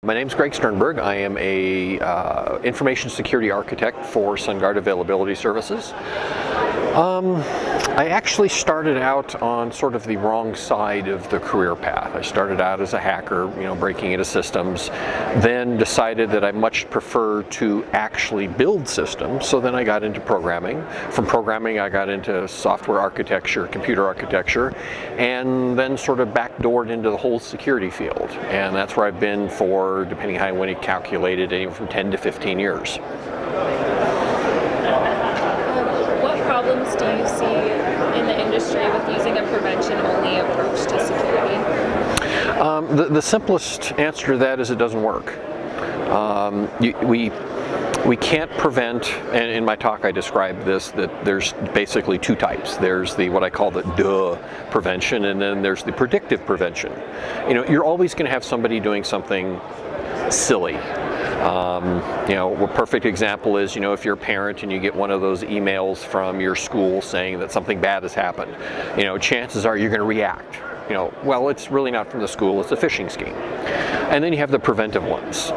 My name's Greg Sternberg. I am a information security architect for Sungard Availability Services. I actually started out on sort of the wrong side of the career path. I started out as a hacker, breaking into systems, then decided that I much prefer to actually build systems, so then I got into programming. From programming I got into software architecture, computer architecture, and then sort of backdoored into the whole security field. And that's where I've been for, depending on how you want to calculate it, anywhere from 10 to 15 years. What problems do you see in the industry with using a prevention-only approach to security? The simplest answer to that is it doesn't work. We can't prevent, and in my talk I describe this, that there's basically two types. There's the what I call the prevention, and then there's the predictive prevention. You're always going to have somebody doing something silly. A perfect example is, if you're a parent and you get one of those emails from your school saying that something bad has happened, chances are you're going to react. Well, it's really not from the school, it's a phishing scheme. And then you have the preventive ones.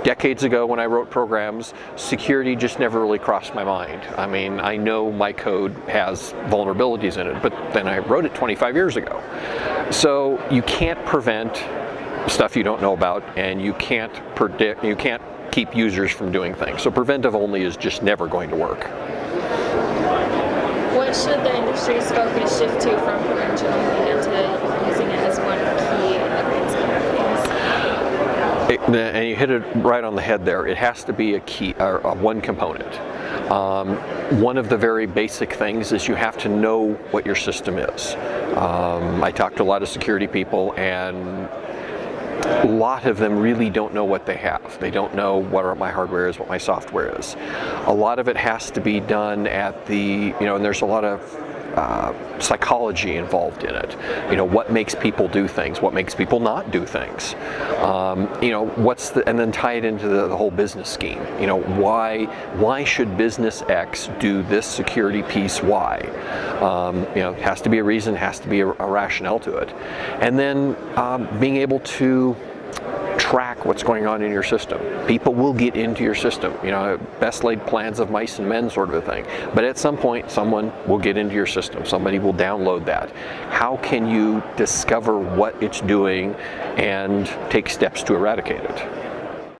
Decades ago when I wrote programs, security just never really crossed my mind. I know my code has vulnerabilities in it, but then I wrote it 25 years ago. So you can't prevent stuff you don't know about, and you can't predict, you can't keep users from doing things. So preventive only is just never going to work. What should the industry's focus shift to from prevention only into using it as one key evidence of things? And you hit it right on the head there. It has to be a key, or one component. One of the very basic things is you have to know what your system is. I talk to a lot of security people, and a lot of them really don't know what they have. They don't know what my hardware is, what my software is. A lot of it has to be done at the, and there's a lot of psychology involved in it. What makes people do things, what makes people not do things. And then tie it into the whole business scheme. Why should business X do this security piece Y? It has to be a reason, has to be a rationale to it. And then being able to track what's going on in your system. People will get into your system, best laid plans of mice and men sort of a thing. But at some point, someone will get into your system. Somebody will download that. How can you discover what it's doing and take steps to eradicate it?